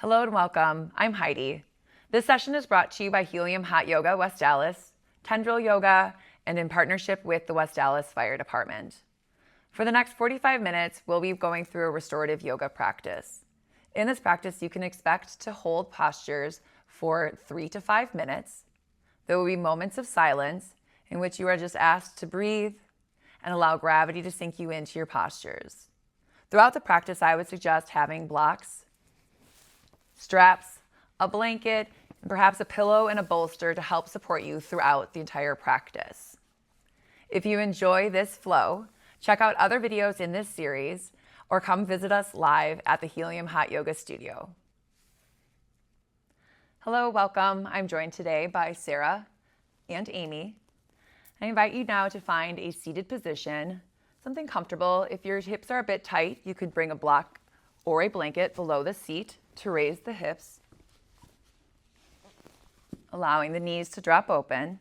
Hello and welcome. I'm Heidi. This session is brought to you by Healium Hot Yoga West Allis, Tendril Yoga, and in partnership with the West Allis Fire Department. For the next 45 minutes, we'll be going through a restorative yoga practice. In this practice, you can expect to hold postures for 3 to 5 minutes. There will be moments of silence in which you are just asked to breathe and allow gravity to sink you into your postures. Throughout the practice, I would suggest having blocks, straps, a blanket, and perhaps a pillow and a bolster to help support you throughout the entire practice. If you enjoy this flow, check out other videos in this series or come visit us live at the Healium Hot Yoga Studio. Hello, welcome. I'm joined today by Sarah and Amy. I invite you now to find a seated position, something comfortable. If your hips are a bit tight, you could bring a block or a blanket below the seat to raise the hips, allowing the knees to drop open.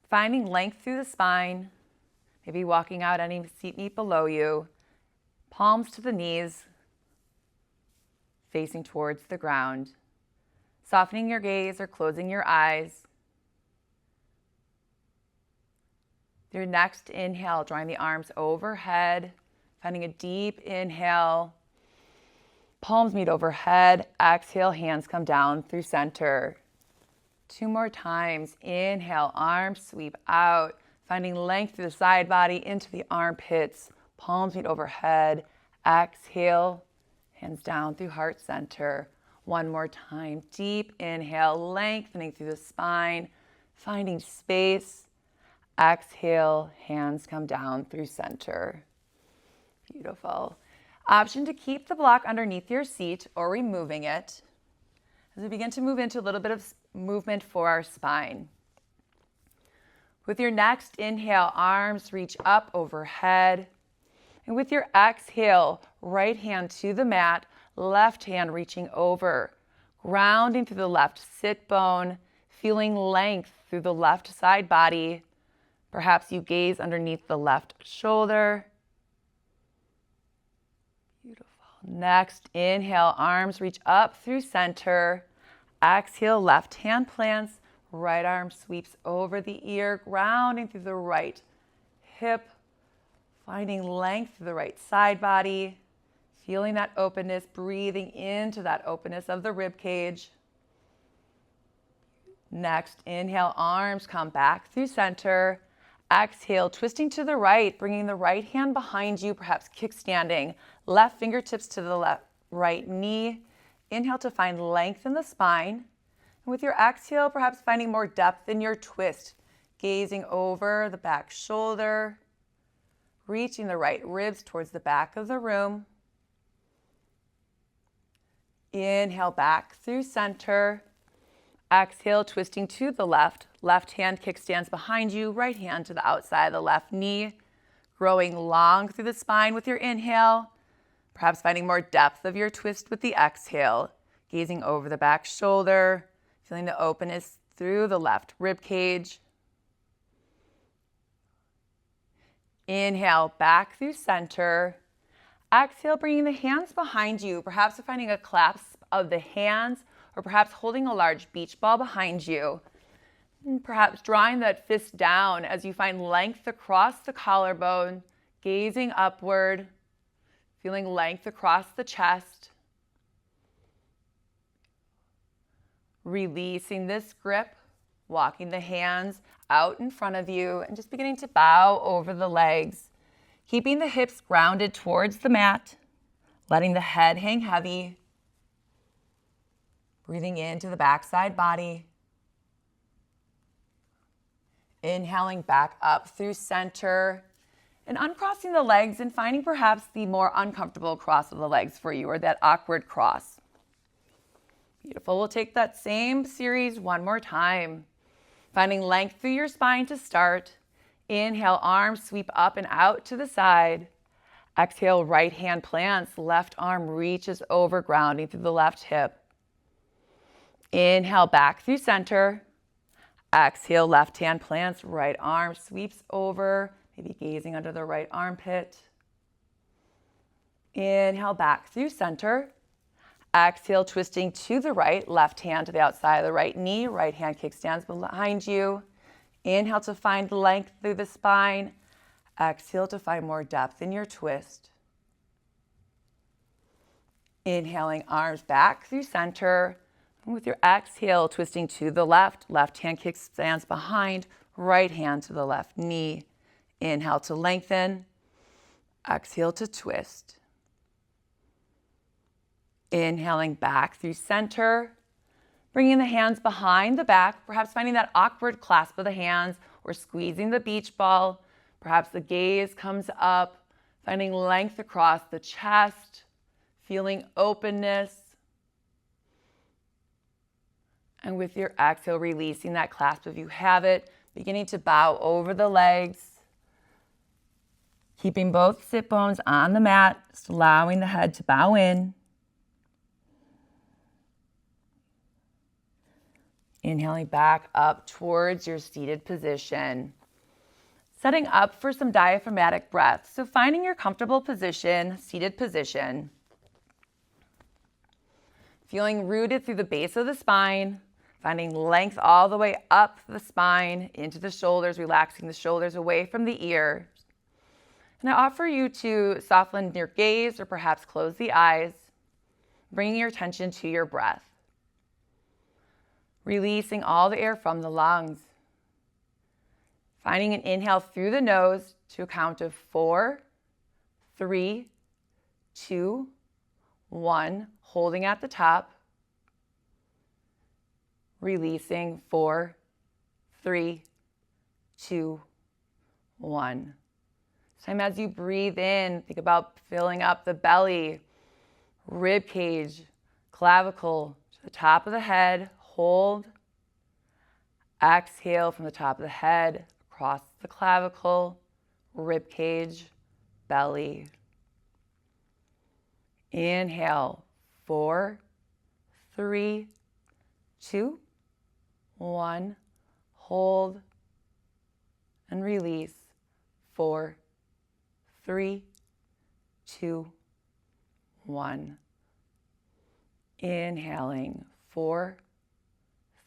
Finding length through the spine, maybe walking out any seat meat below you, palms to the knees, facing towards the ground. Softening your gaze or closing your eyes. Your next inhale, drawing the arms overhead, finding a deep inhale. Palms meet overhead. Exhale, hands come down through center. 2 more times. Inhale, arms sweep out, finding length through the side body into the armpits. Palms meet overhead. Exhale, hands down through heart center. 1 more time. Deep inhale, lengthening through the spine, finding space. Exhale, hands come down through center. Beautiful. Option to keep the block underneath your seat or removing it as we begin to move into a little bit of movement for our spine. With your next inhale, arms reach up overhead. And with your exhale, right hand to the mat, left hand reaching over, grounding through the left sit bone, feeling length through the left side body. Perhaps you gaze underneath the left shoulder. Beautiful. Next, inhale, arms reach up through center. Exhale, left hand plants, right arm sweeps over the ear, grounding through the right hip, finding length through the right side body, feeling that openness, breathing into that openness of the rib cage. Next, inhale, arms come back through center. Exhale, twisting to the right, bringing the right hand behind you, perhaps kickstanding. Left fingertips to the right knee. Inhale to find length in the spine. And with your exhale, perhaps finding more depth in your twist. Gazing over the back shoulder. Reaching the right ribs towards the back of the room. Inhale back through center. Exhale, twisting to the left. Left hand kickstands behind you. Right hand to the outside of the left knee. Growing long through the spine with your inhale. Perhaps finding more depth of your twist with the exhale. Gazing over the back shoulder. Feeling the openness through the left rib cage. Inhale, back through center. Exhale, bringing the hands behind you. Perhaps finding a clasp of the hands or perhaps holding a large beach ball behind you. And perhaps drawing that fist down as you find length across the collarbone, gazing upward, feeling length across the chest. Releasing this grip, walking the hands out in front of you and just beginning to bow over the legs, keeping the hips grounded towards the mat, letting the head hang heavy. Breathing into the backside body. Inhaling back up through center and uncrossing the legs and finding perhaps the more uncomfortable cross of the legs for you or that awkward cross. Beautiful. We'll take that same series 1 more time. Finding length through your spine to start. Inhale, arms sweep up and out to the side. Exhale, right hand plants, left arm reaches over, grounding through the left hip. Inhale, back through center. Exhale, left hand plants, right arm sweeps over, maybe gazing under the right armpit. Inhale back through center. Exhale, twisting to the right, left hand to the outside of the right knee, right hand kickstands behind you. Inhale to find length through the spine. Exhale to find more depth in your twist. Inhaling, arms back through center. And with your exhale, twisting to the left, left hand kickstands behind, right hand to the left knee. Inhale to lengthen. Exhale to twist. Inhaling back through center, bringing the hands behind the back, perhaps finding that awkward clasp of the hands or squeezing the beach ball. Perhaps the gaze comes up, finding length across the chest, feeling openness. And with your exhale, releasing that clasp if you have it, beginning to bow over the legs, keeping both sit bones on the mat, just allowing the head to bow in. Inhaling back up towards your seated position. Setting up for some diaphragmatic breath. So finding your comfortable position, seated position. Feeling rooted through the base of the spine. Finding length all the way up the spine, into the shoulders, relaxing the shoulders away from the ears. And I offer you to soften your gaze or perhaps close the eyes, bringing your attention to your breath. Releasing all the air from the lungs. Finding an inhale through the nose to a count of 4, 3, 2, 1. Holding at the top. Releasing 4, 3, 2, 1. Same as you breathe in, think about filling up the belly, rib cage, clavicle, to the top of the head. Hold. Exhale from the top of the head, across the clavicle, rib cage, belly. Inhale, 4, 3, 2, 1. Hold and release. 4, 3, 2, 1. Inhaling, 4,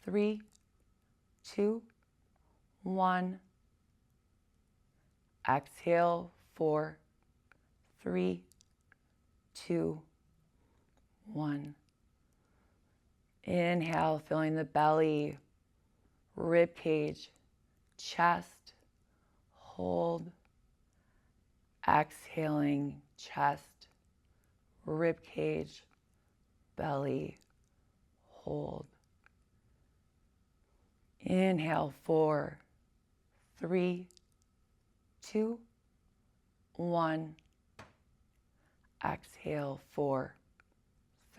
3, 2, 1. Exhale, 4, 3, 2, 1. Inhale, filling the belly, rib cage, chest. Hold. Exhaling, chest, rib cage, belly. Hold. Inhale, 4, 3, 2, 1. Exhale, 4,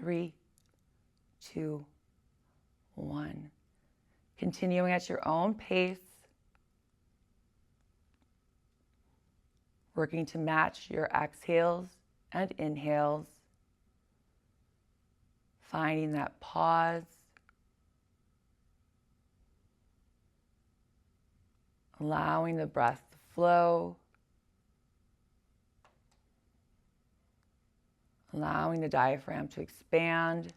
3, 2, 1. Continuing at your own pace, working to match your exhales and inhales, finding that pause, allowing the breath to flow, allowing the diaphragm to expand.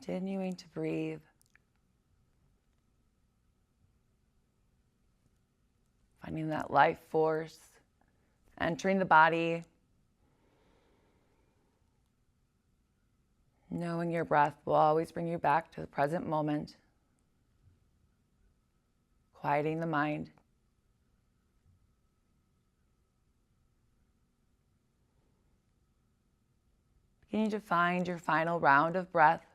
Continuing to breathe. Finding that life force entering the body. Knowing your breath will always bring you back to the present moment. Quieting the mind. Beginning to find your final round of breath.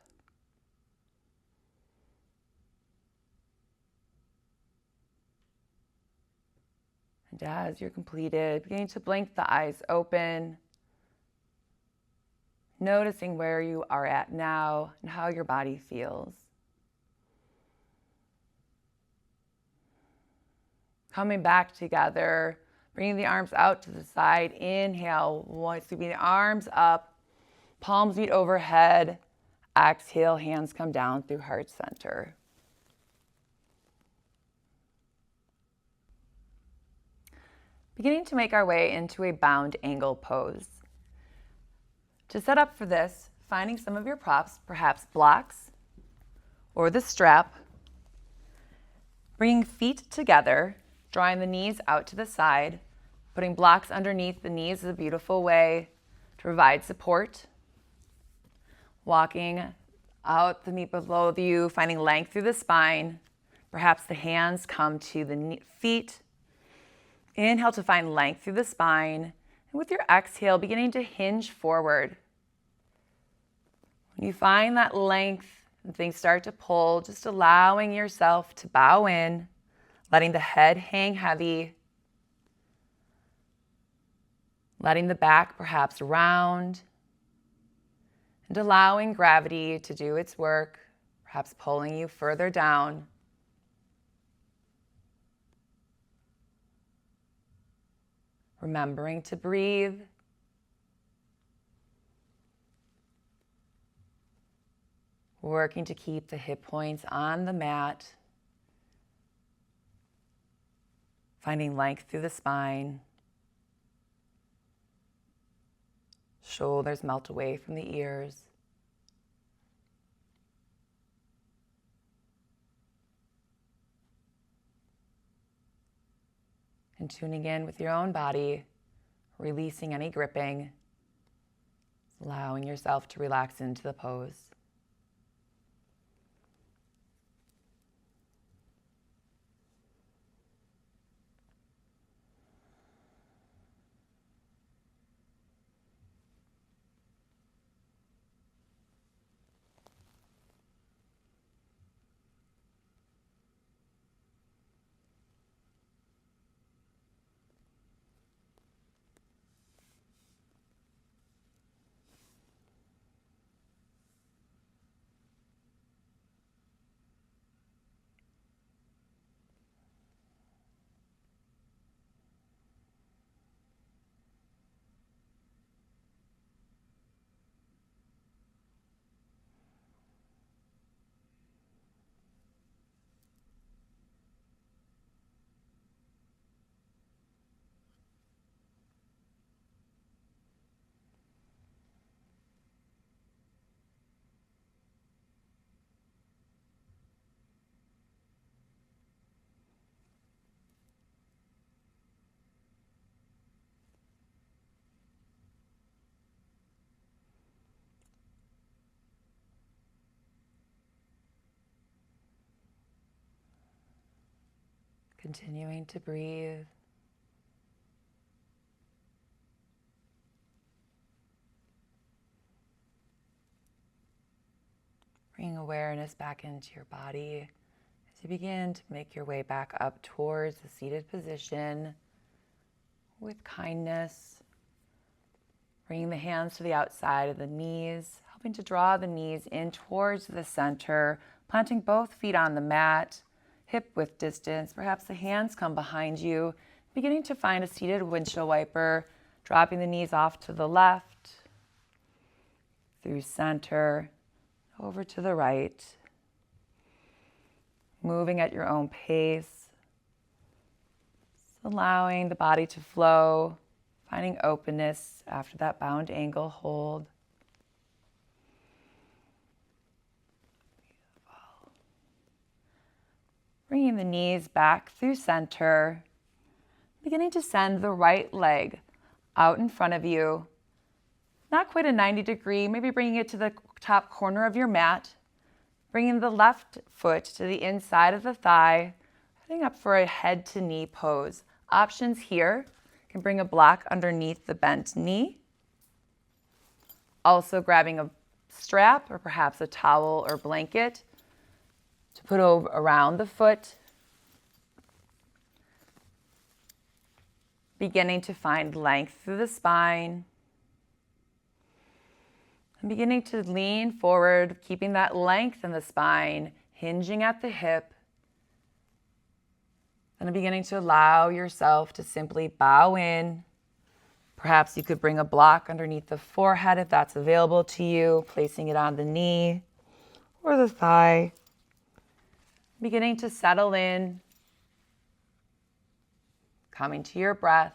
And as you're completed, beginning to blink the eyes open, noticing where you are at now and how your body feels. Coming back together, bringing the arms out to the side. Inhale, sweeping the arms up, palms meet overhead. Exhale, hands come down through heart center. Beginning to make our way into a bound angle pose. To set up for this, finding some of your props, perhaps blocks or the strap, bringing feet together, drawing the knees out to the side, putting blocks underneath the knees is a beautiful way to provide support. Walking out the meat below you, finding length through the spine. Perhaps the hands come to the feet. Inhale to find length through the spine. And with your exhale, beginning to hinge forward. When you find that length and things start to pull, just allowing yourself to bow in, letting the head hang heavy, letting the back perhaps round, and allowing gravity to do its work, perhaps pulling you further down. Remembering to breathe. Working to keep the hip points on the mat. Finding length through the spine. Shoulders melt away from the ears. And tuning in with your own body, releasing any gripping, allowing yourself to relax into the pose. Continuing to breathe. Bring awareness back into your body as you begin to make your way back up towards the seated position with kindness. Bringing the hands to the outside of the knees, helping to draw the knees in towards the center, planting both feet on the mat, hip width distance. Perhaps the hands come behind you, beginning to find a seated windshield wiper, dropping the knees off to the left, through center, over to the right. Moving at your own pace, allowing the body to flow, finding openness after that bound angle hold. Bringing the knees back through center, beginning to send the right leg out in front of you. Not quite a 90 degree, maybe bringing it to the top corner of your mat. Bringing the left foot to the inside of the thigh, heading up for a head to knee pose. Options here, you can bring a block underneath the bent knee. Also grabbing a strap or perhaps a towel or blanket to put around the foot. beginning to find length through the spine. And beginning to lean forward, keeping that length in the spine, hinging at the hip. And beginning to allow yourself to simply bow in. Perhaps you could bring a block underneath the forehead if that's available to you, placing it on the knee or the thigh. Beginning to settle in, coming to your breath.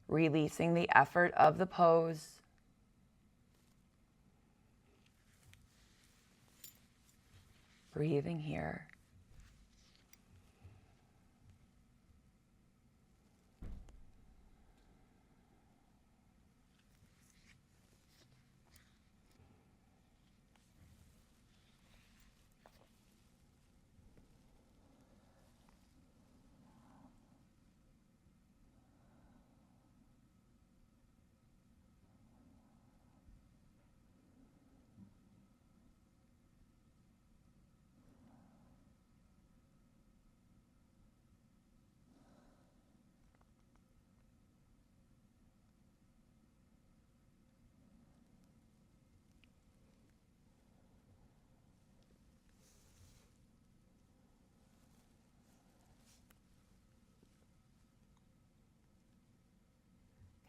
Releasing the effort of the pose. Breathing here.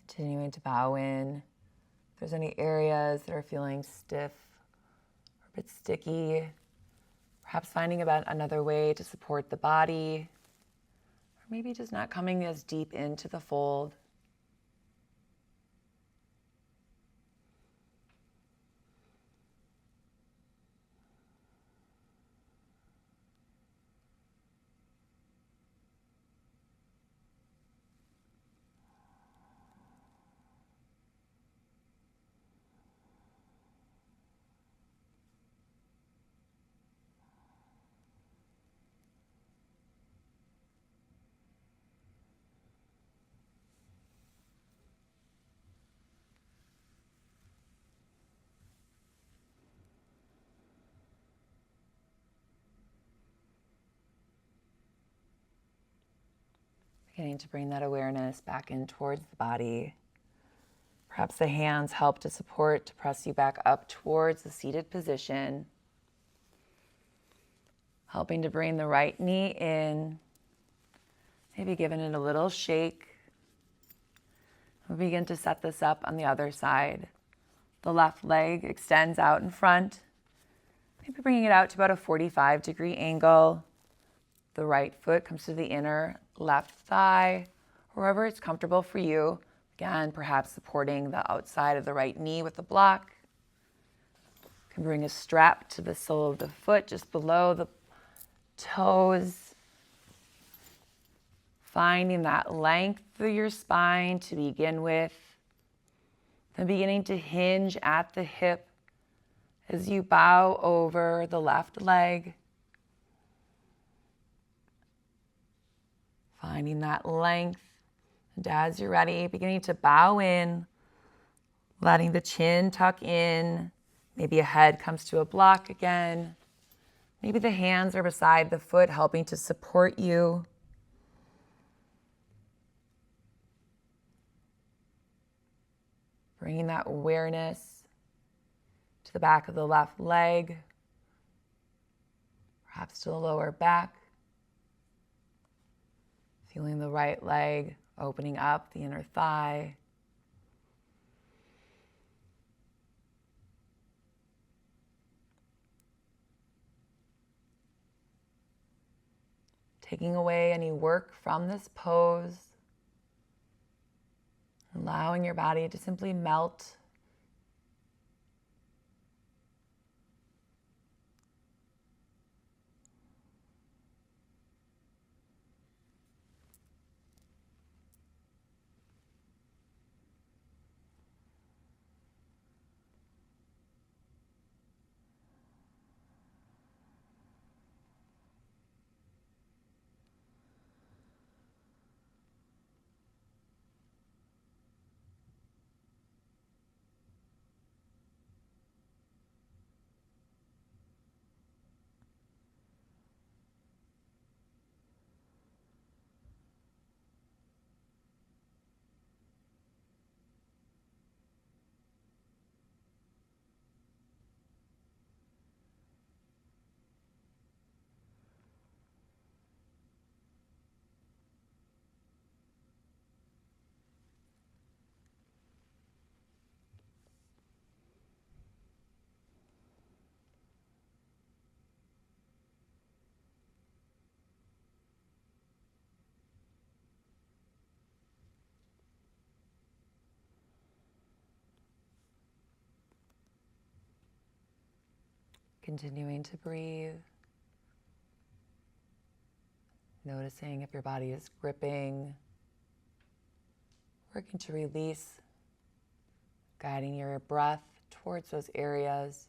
Continuing to bow in. If there's any areas that are feeling stiff or a bit sticky, perhaps finding about another way to support the body, or maybe just not coming as deep into the fold. Beginning to bring that awareness back in towards the body. Perhaps the hands help to support, to press you back up towards the seated position. Helping to bring the right knee in. Maybe giving it a little shake. We'll begin to set this up on the other side. The left leg extends out in front. Maybe bringing it out to about a 45-degree angle. The right foot comes to the inner left thigh, wherever it's comfortable for you. Again, perhaps supporting the outside of the right knee with a block. You can bring a strap to the sole of the foot just below the toes. Finding that length through your spine to begin with. Then beginning to hinge at the hip as you bow over the left leg. Finding that length. And as you're ready, beginning to bow in, letting the chin tuck in. Maybe a head comes to a block again. Maybe the hands are beside the foot, helping to support you. Bringing that awareness to the back of the left leg, perhaps to the lower back. Feeling the right leg opening up the inner thigh. Taking away any work from this pose. Allowing your body to simply melt. Continuing to breathe. Noticing if your body is gripping, working to release, guiding your breath towards those areas.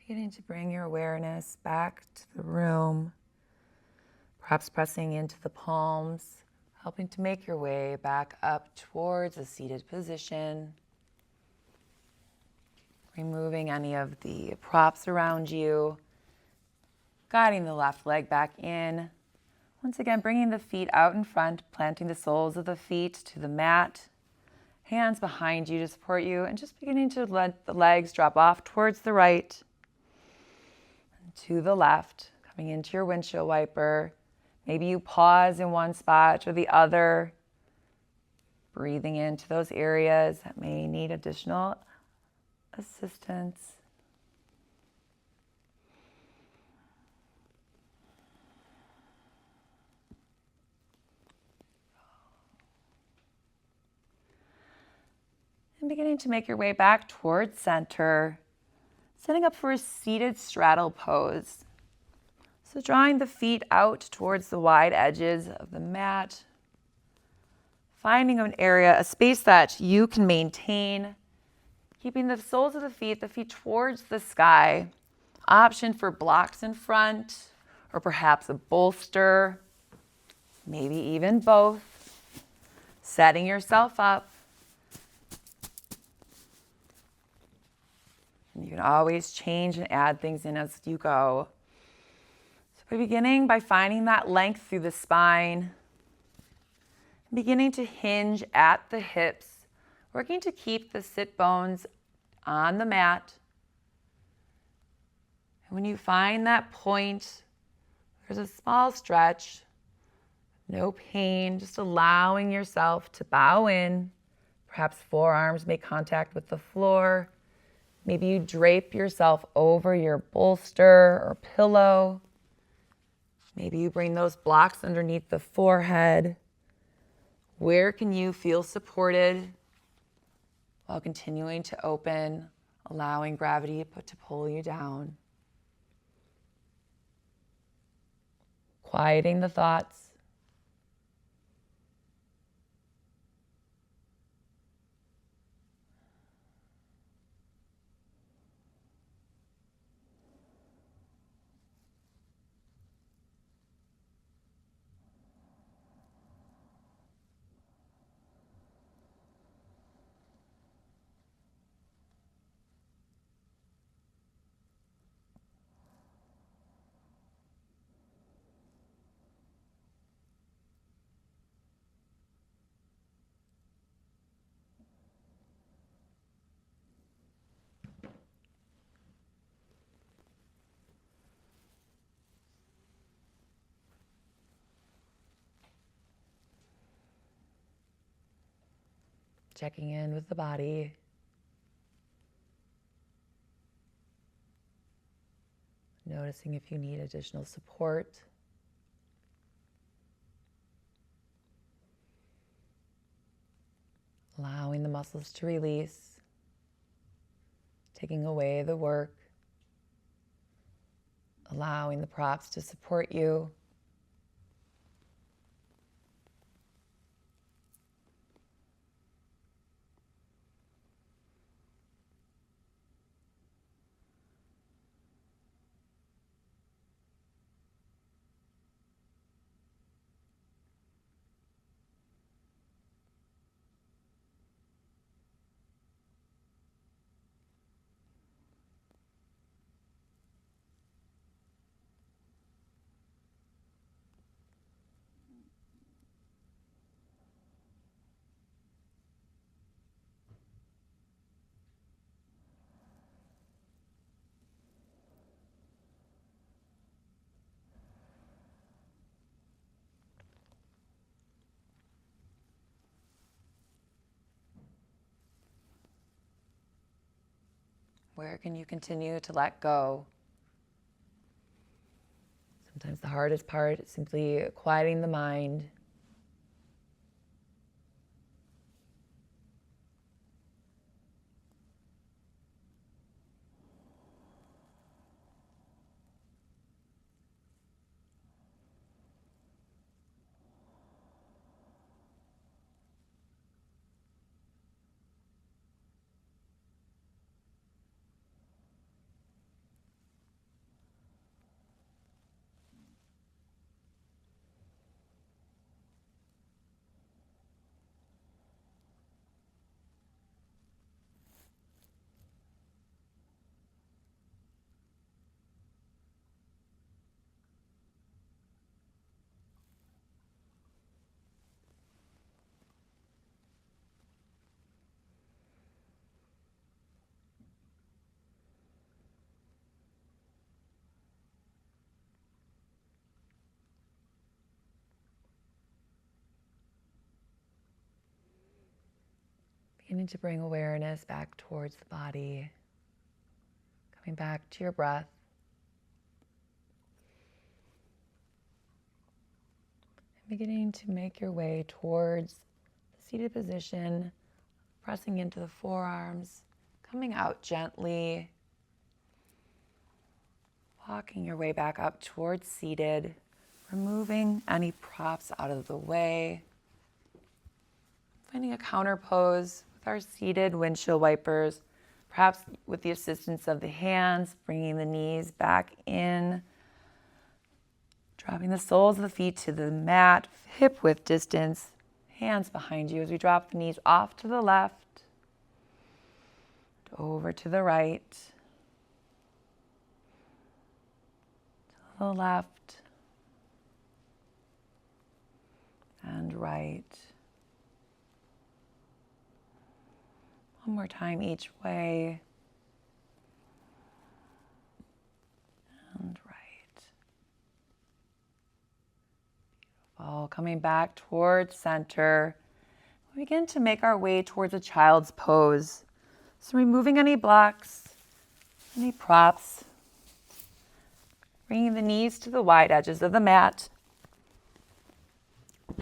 Beginning to bring your awareness back to the room, perhaps pressing into the palms, helping to make your way back up towards a seated position. Removing any of the props around you, guiding the left leg back in. Once again, bringing the feet out in front, planting the soles of the feet to the mat, hands behind you to support you, and just beginning to let the legs drop off towards the right, to the left, coming into your windshield wiper. Maybe you pause in one spot or the other, breathing into those areas that may need additional assistance. And beginning to make your way back towards center, setting up for a seated straddle pose. So drawing the feet out towards the wide edges of the mat, finding an area, a space that you can maintain, keeping the soles of the feet towards the sky. Option for blocks in front, or perhaps a bolster, maybe even both. Setting yourself up. You can always change and add things in as you go. So we're beginning by finding that length through the spine, beginning to hinge at the hips, working to keep the sit bones on the mat. And when you find that point, there's a small stretch, no pain, just allowing yourself to bow in. Perhaps forearms make contact with the floor. Maybe you drape yourself over your bolster or pillow. Maybe you bring those blocks underneath the forehead. Where can you feel supported while continuing to open, allowing gravity to pull you down? Quieting the thoughts. Checking in with the body. Noticing if you need additional support. Allowing the muscles to release. Taking away the work. Allowing the props to support you. Where can you continue to let go? Sometimes the hardest part is simply quieting the mind. Beginning to bring awareness back towards the body, coming back to your breath. And beginning to make your way towards the seated position, pressing into the forearms, coming out gently, walking your way back up towards seated, removing any props out of the way, finding a counter pose with our seated windshield wipers, perhaps with the assistance of the hands, bringing the knees back in, dropping the soles of the feet to the mat, hip width distance, hands behind you as we drop the knees off to the left, over to the right, to the left, and right. One more time each way. And right. Beautiful. Coming back towards center. We begin to make our way towards a child's pose. So removing any blocks, any props. Bringing the knees to the wide edges of the mat.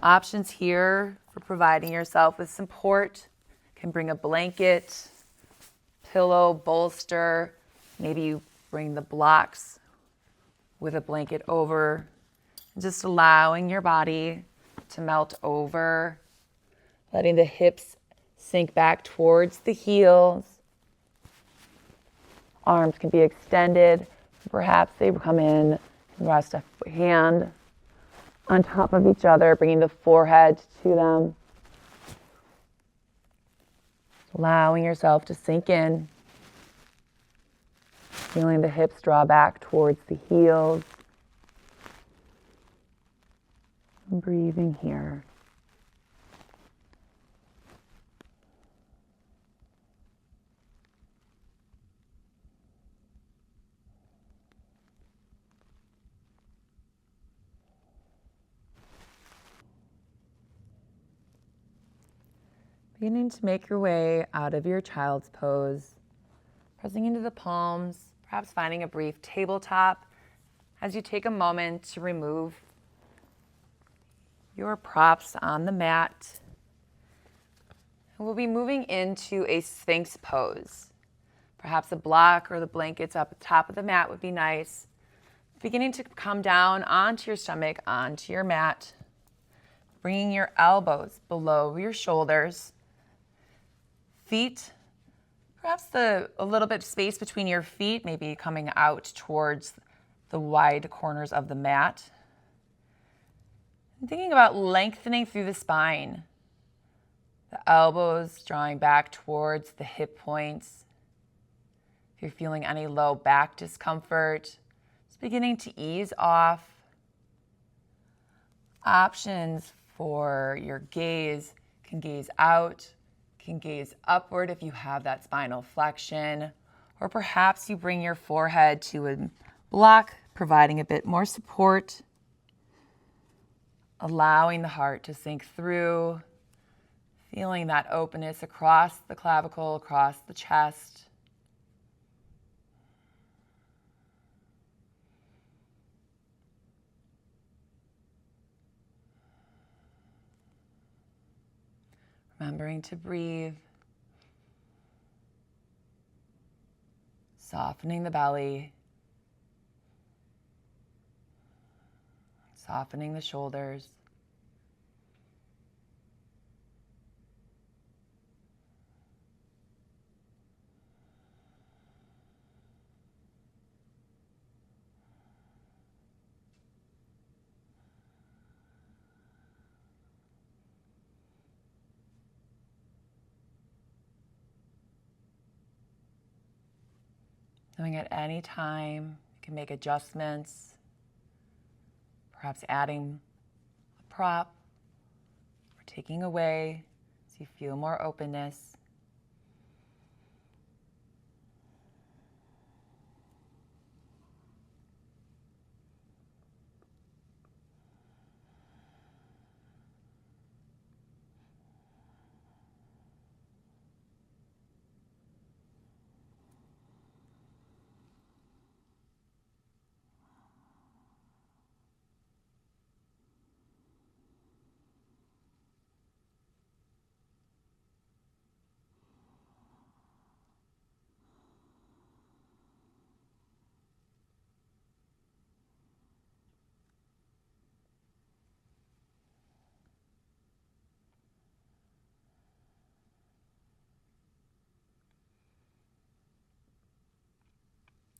Options here for providing yourself with support. Can bring a blanket, pillow, bolster. Maybe you bring the blocks with a blanket over. Just allowing your body to melt over. Letting the hips sink back towards the heels. Arms can be extended. Perhaps they come in and rest a hand on top of each other, bringing the forehead to them. Allowing yourself to sink in, feeling the hips draw back towards the heels. And breathing here. Beginning to make your way out of your child's pose, pressing into the palms, perhaps finding a brief tabletop as you take a moment to remove your props on the mat. And we'll be moving into a Sphinx pose. Perhaps a block or the blankets up at the top of the mat would be nice. Beginning to come down onto your stomach, onto your mat, bringing your elbows below your shoulders. Feet, perhaps a little bit of space between your feet, maybe coming out towards the wide corners of the mat. And thinking about lengthening through the spine. The elbows drawing back towards the hip points. If you're feeling any low back discomfort, it's beginning to ease off. Options for your gaze can gaze out, can gaze upward if you have that spinal flexion, or perhaps you bring your forehead to a block, providing a bit more support, allowing the heart to sink through, feeling that openness across the clavicle, across the chest. Remembering to breathe. Softening the belly. Softening the shoulders. Knowing at any time you can make adjustments, perhaps adding a prop or taking away so you feel more openness.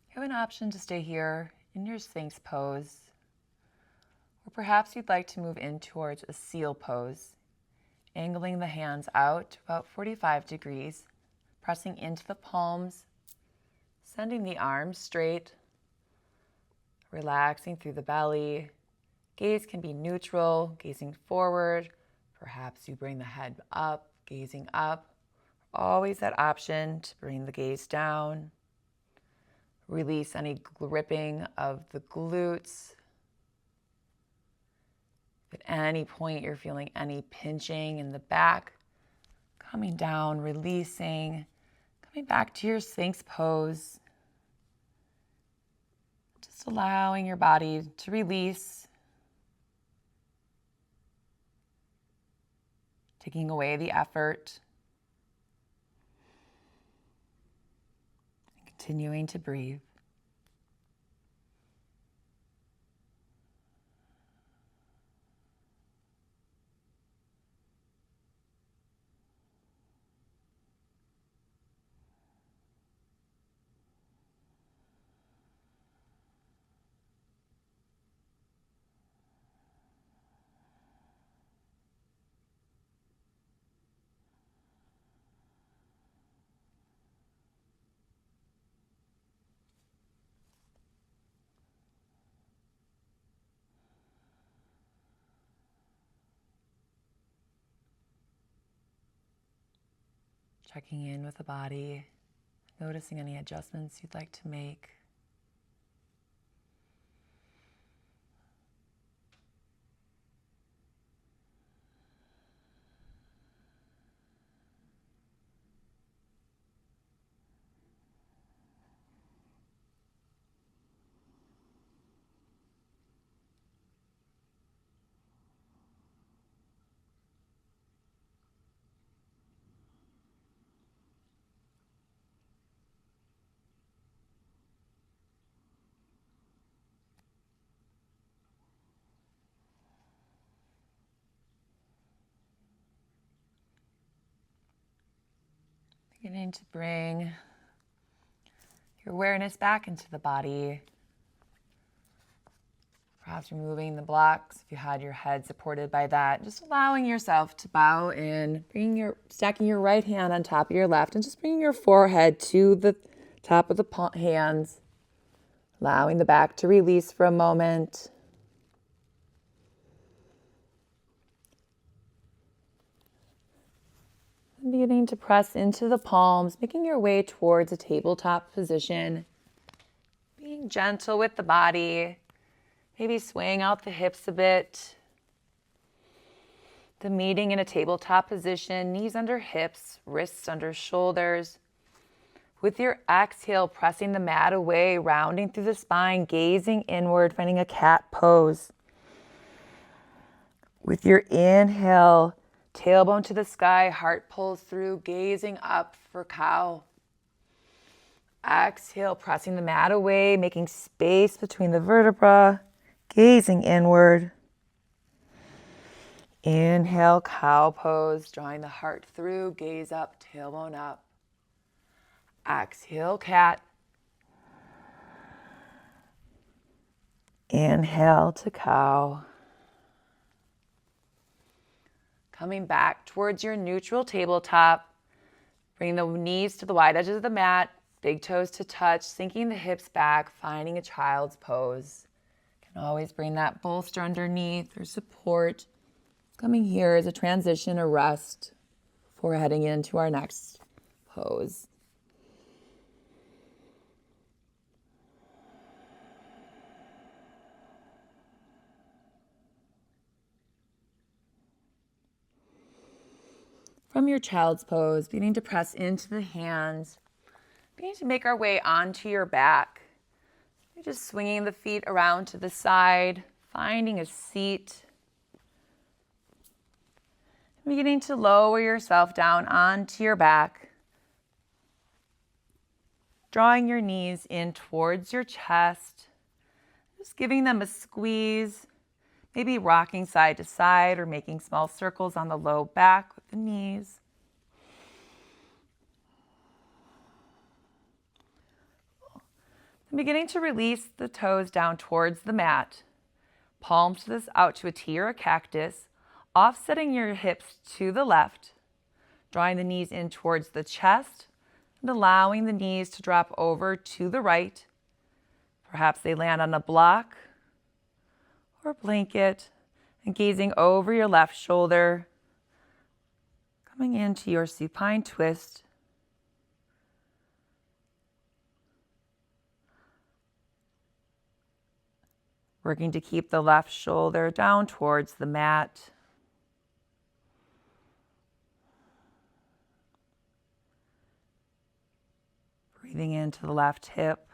You have an option to stay here in your Sphinx pose, or perhaps you'd like to move in towards a seal pose, angling the hands out to about 45 degrees, pressing into the palms, sending the arms straight, relaxing through the belly. Gaze can be neutral, gazing forward. Perhaps you bring the head up, gazing up. Always that option to bring the gaze down. Release any gripping of the glutes. If at any point you're feeling any pinching in the back, coming down, releasing, coming back to your Sphinx pose. Just allowing your body to release, taking away the effort. Continuing to breathe. Checking in with the body, noticing any adjustments you'd like to make. Beginning to bring your awareness back into the body. Perhaps removing the blocks if you had your head supported by that. Just allowing yourself to bow in, stacking your right hand on top of your left and just bringing your forehead to the top of the hands. Allowing the back to release for a moment. Beginning to press into the palms, making your way towards a tabletop position. Being gentle with the body, maybe swaying out the hips a bit. The meeting in a tabletop position, knees under hips, wrists under shoulders. With your exhale, pressing the mat away, rounding through the spine, gazing inward, finding a cat pose. With your inhale, Tailbone to the sky, heart pulls through, gazing up for cow. Exhale, pressing the mat away, making space between the vertebra, gazing inward. Inhale, cow pose, drawing the heart through, gaze up, tailbone up. Exhale, cat. Inhale to cow. Coming back towards your neutral tabletop. Bring the knees to the wide edges of the mat, big toes to touch, sinking the hips back, finding a child's pose. You can always bring that bolster underneath or support. Coming here as a transition, a rest before heading into our next pose. From your child's pose, beginning to press into the hands, beginning to make our way onto your back. You're just swinging the feet around to the side, finding a seat. Beginning to lower yourself down onto your back. Drawing your knees in towards your chest. Just giving them a squeeze. Maybe rocking side to side or making small circles on the low back with the knees. And beginning to release the toes down towards the mat. Palms out to a T or a cactus, offsetting your hips to the left, drawing the knees in towards the chest and allowing the knees to drop over to the right. Perhaps they land on a block or blanket, and gazing over your left shoulder, coming into your supine twist. Working to keep the left shoulder down towards the mat. Breathing into the left hip,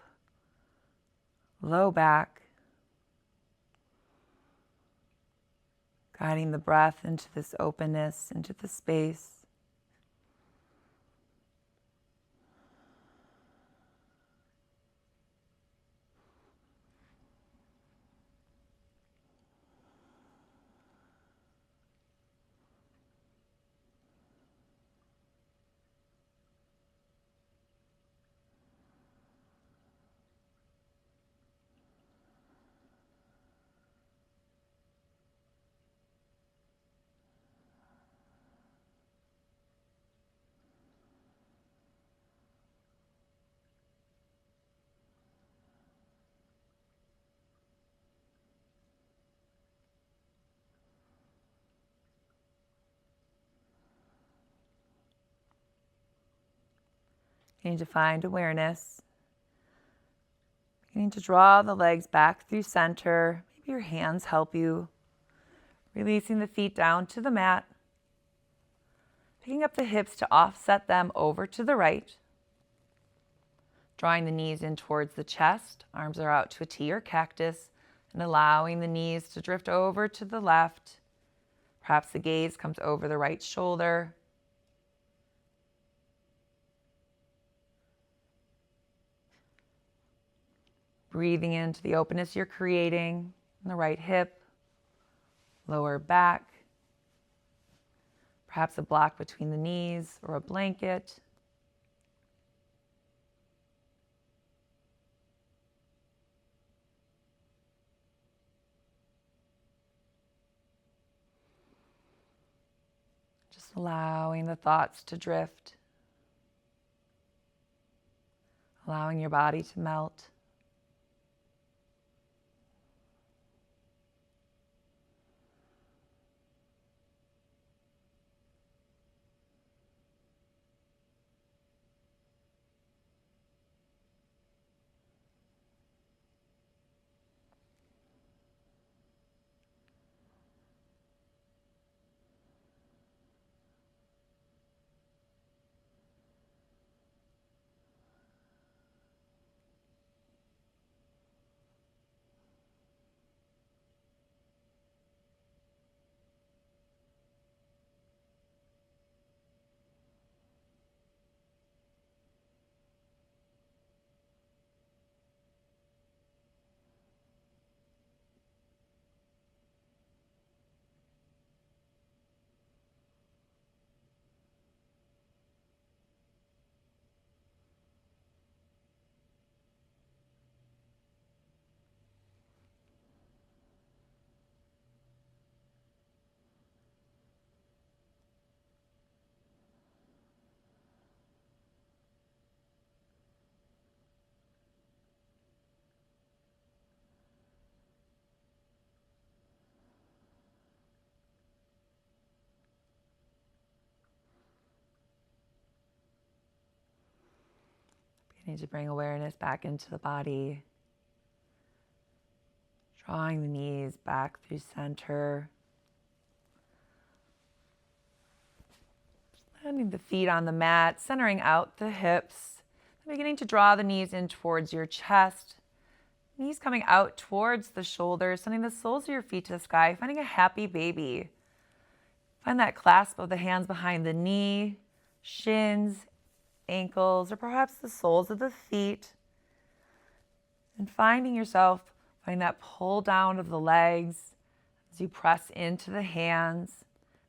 low back. Guiding the breath into this openness, into the space. Beginning to find awareness. Beginning to draw the legs back through center. Maybe your hands help you. Releasing the feet down to the mat. Picking up the hips to offset them over to the right. Drawing the knees in towards the chest. Arms are out to a T or cactus. And allowing the knees to drift over to the left. Perhaps the gaze comes over the right shoulder. Breathing into the openness you're creating in the right hip, lower back, perhaps a block between the knees or a blanket. Just allowing the thoughts to drift, allowing your body to melt. You need to bring awareness back into the body. Drawing the knees back through center. Landing the feet on the mat, centering out the hips. Beginning to draw the knees in towards your chest. Knees coming out towards the shoulders, sending the soles of your feet to the sky, finding a happy baby. Find that clasp of the hands behind the knee, shins, ankles, or perhaps the soles of the feet. And finding that pull down of the legs as you press into the hands,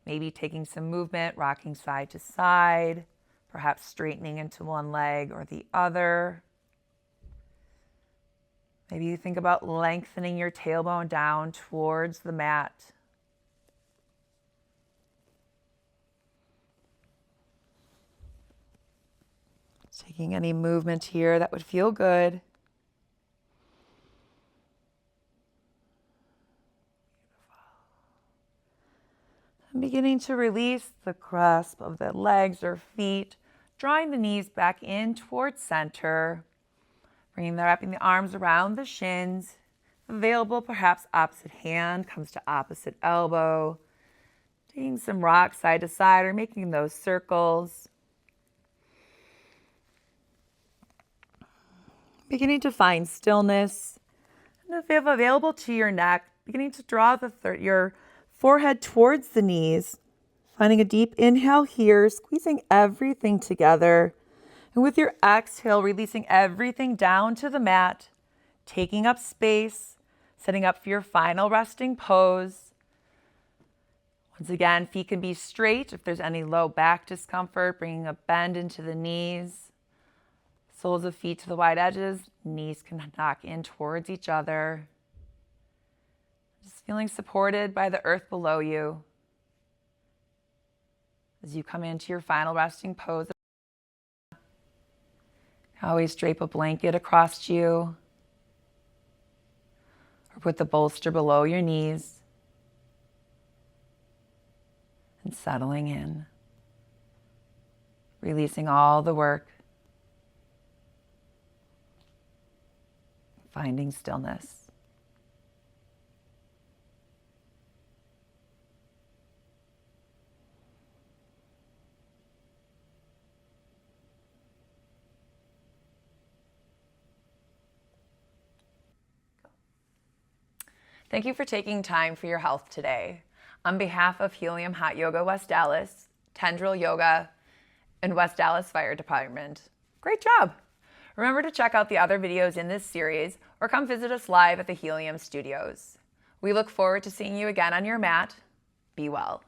maybe taking some movement, rocking side to side, perhaps straightening into one leg or the other. Maybe you think about lengthening your tailbone down towards the mat. Taking any movement here that would feel good. And beginning to release the grasp of the legs or feet, drawing the knees back in towards center, wrapping the arms around the shins. Available, perhaps opposite hand comes to opposite elbow. Taking some rocks side to side or making those circles. Beginning to find stillness. And if you have available to your neck, beginning to draw your forehead towards the knees. Finding a deep inhale here, squeezing everything together. And with your exhale, releasing everything down to the mat, taking up space, setting up for your final resting pose. Once again, feet can be straight if there's any low back discomfort, bringing a bend into the knees. Soles of feet to the wide edges, knees can knock in towards each other. Just feeling supported by the earth below you. As you come into your final resting pose, always drape a blanket across you or put the bolster below your knees and settling in, releasing all the work, finding stillness. Thank you for taking time for your health today. On behalf of Healium Hot Yoga West Allis, Tendril Yoga, and West Allis Fire Department, great job! Remember to check out the other videos in this series or come visit us live at the Healium studios. We look forward to seeing you again on your mat. Be well.